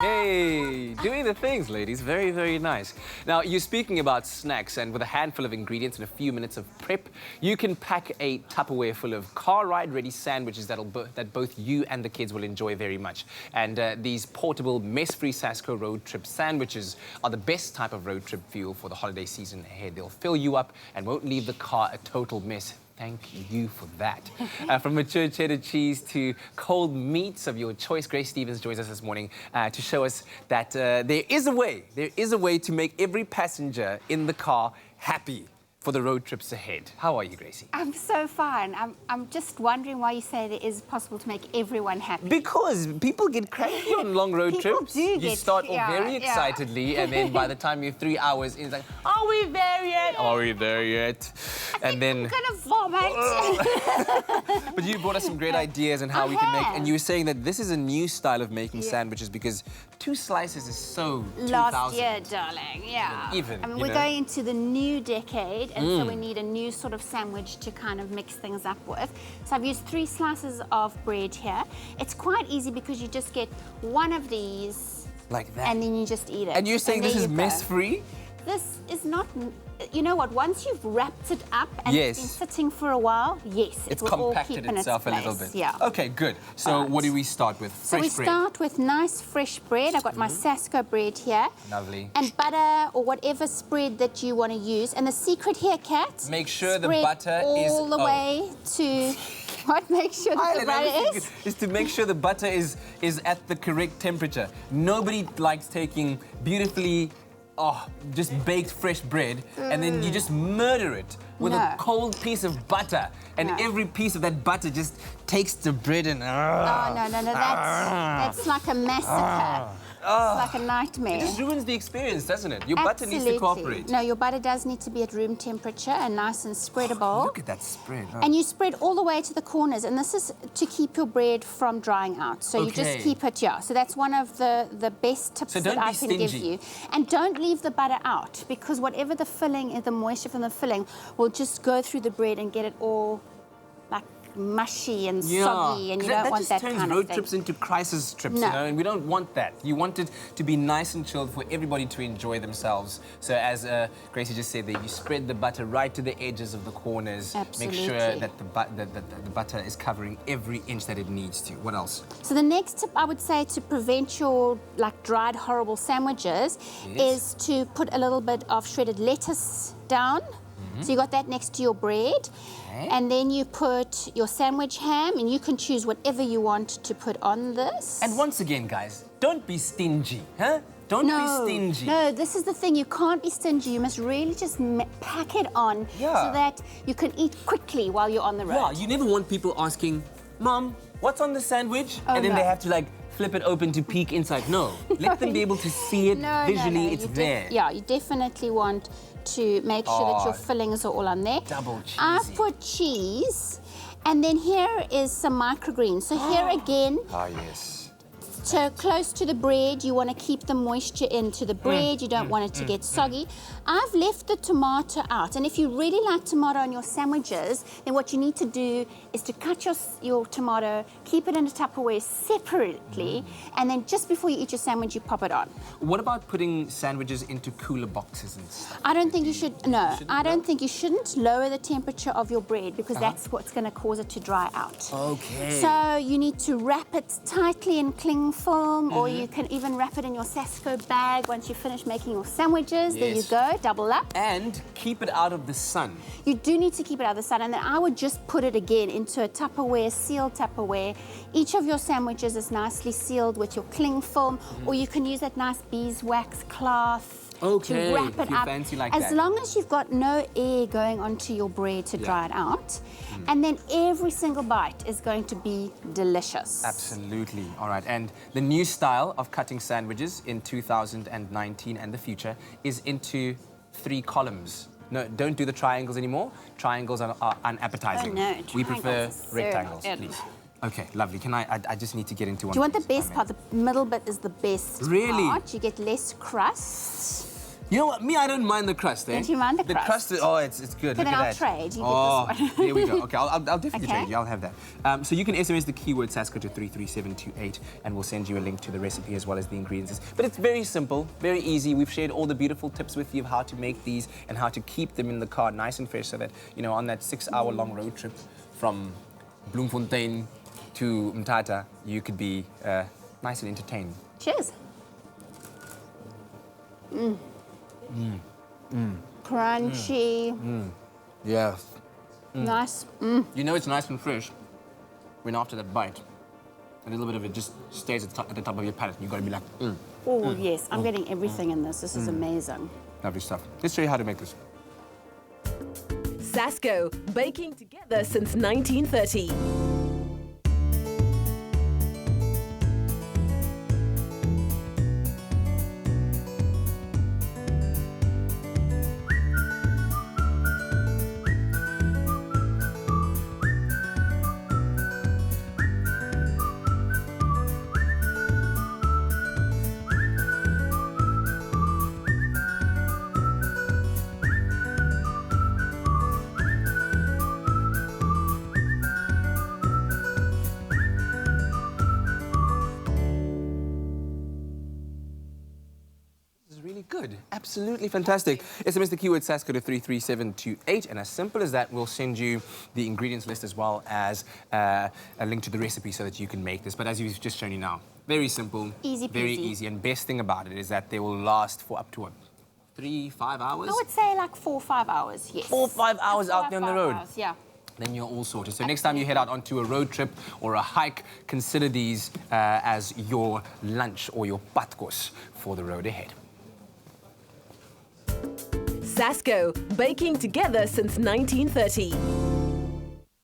Hey, doing the things, ladies. Very, very nice. Now, you're speaking about snacks, and with a handful of ingredients and a few minutes of prep, you can pack a Tupperware full of car ride-ready sandwiches that both you and the kids will enjoy very much. And these portable, mess-free SASKO road trip sandwiches are the best type of road trip fuel for the holiday season ahead. They'll fill you up and won't leave the car a total mess. Thank you for that. From mature cheddar cheese to cold meats of your choice, Grace Stevens joins us this morning to show us that there is a way to make every passenger in the car happy for the road trips ahead. How are you, Gracie? I'm so fine. I'm just wondering why you say it is possible to make everyone happy. Because people get cranky on long road trips. You start off very excitedly, and then by the time you're 3 hours in, it's like, are we there yet? Are we there yet? I'm gonna vomit. But you brought us some great ideas on how we can make, and you were saying that this is a new style of making sandwiches because 2 slices is so 2000. Last year, darling, yeah. Even, I mean, we're going into the new decade, and so we need a new sort of sandwich to kind of mix things up with. So I've used 3 slices of bread here. It's quite easy because you just get one of these. Like that. And then you just eat it. And you're saying this is mess-free? This is not, you know what, once you've wrapped it up and it's been sitting for a while, yes, it's will all compacted keep in itself its a little place. bit. Yeah. Okay, good. So what do we start with? So we start with nice fresh bread. I've got my SASKO bread here. Lovely. And butter or whatever spread that you want to use. And the secret here, Kat, make sure the butter is all the way to... What makes sure that the butter is to make sure the butter is at the correct temperature. Nobody likes taking beautifully just baked fresh bread and then you just murder it with a cold piece of butter, and every piece of that butter just takes the bread and... Oh, no, that's like a massacre. It's like a nightmare. It just ruins the experience, doesn't it? Your butter needs to cooperate. No, your butter does need to be at room temperature and nice and spreadable. Look at that spread. And you spread all the way to the corners, and this is to keep your bread from drying out. So you just keep it, so that's one of the best tips that I can give you. And don't leave the butter out, because whatever the filling is, the moisture from the filling will just go through the bread and get it all like mushy and soggy, and you don't want that kind of thing. That just turns road trips into crisis trips, you know, and we don't want that. You want it to be nice and chilled for everybody to enjoy themselves. So as Gracie just said there, you spread the butter right to the edges of the corners. Absolutely. Make sure that the butter is covering every inch that it needs to. What else? So the next tip I would say to prevent your dried horrible sandwiches is to put a little bit of shredded lettuce down. So you got that next to your bread. And then you put your sandwich ham, and you can choose whatever you want to put on this. And once again, guys, don't be stingy, huh? Don't be stingy. No, this is the thing. You can't be stingy. You must really just pack it on so that you can eat quickly while you're on the road. Yeah, you never want people asking, Mom, what's on the sandwich? And then they have to flip it open to peek inside. No, let them be able to see it visually. It's there. Yeah, you definitely want to make sure that your fillings are all on there. Double cheesy. I've put cheese, and then here is some microgreens. So here again, so close to the bread, you want to keep the moisture into the bread. You don't want it to get soggy. I've left the tomato out, and if you really like tomato on your sandwiches, then what you need to do is to cut your tomato, keep it in a Tupperware separately, and then just before you eat your sandwich, you pop it on. What about putting sandwiches into cooler boxes and stuff? I don't think you should. No, I don't think you shouldn't lower the temperature of your bread, because that's what's going to cause it to dry out. Okay. So you need to wrap it tightly in cling film, or you can even wrap it in your SASKO bag once you finish making your sandwiches. There you go. Double up. And keep it out of the sun. You do need to keep it out of the sun, and then I would just put it again into a Tupperware, sealed Tupperware. Each of your sandwiches is nicely sealed with your cling film, or you can use that nice beeswax cloth to wrap it up. Fancy like as long as you've got no air going onto your bread to dry it out. And then every single bite is going to be delicious. Absolutely. All right. And the new style of cutting sandwiches in 2019 and the future is into 3 columns. No, don't do the triangles anymore. Triangles are unappetizing. Oh, no. We prefer rectangles, please. Okay, lovely. Can I just need to get into one. Do you want the best part? The middle bit is the best part. You get less crust. You know what? Me, I don't mind the crust, eh? Don't you mind the crust? The crust, it's good. Okay, Look then at I'll that. trade. You Oh, get this one. there we go. Okay, I'll definitely Okay. trade you. I'll have that. So you can SMS the keyword SASKO to 33728, and we'll send you a link to the recipe as well as the ingredients. But it's very simple, very easy. We've shared all the beautiful tips with you of how to make these and how to keep them in the car nice and fresh, so that on that 6-hour-long road trip from Bloemfontein to Mthatha, you could be nice and entertained. Cheers. Crunchy. Yeah. Nice. You know it's nice and fresh when after that bite, a little bit of it just stays at the top of your palate. You've got to be like, Oh, yes. I'm getting everything in this. This is amazing. Lovely stuff. Let's show you how to make this. SASKO, baking together since 1930. Really good. Absolutely fantastic. SMS the keyword SASKO to 33728, and as simple as that, we'll send you the ingredients list as well as a link to the recipe so that you can make this. But as we've just shown you now, very simple, Easy peasy. very easy, and best thing about it is that they will last for up to what, 3-5 hours? I would say like 4 or 5 hours, yes. 4 or 5 hours out there on the road. Hours, yeah. Then you're all sorted. So next time you head out onto a road trip or a hike, consider these as your lunch or your patkos for the road ahead. SASKO, baking together since 1930.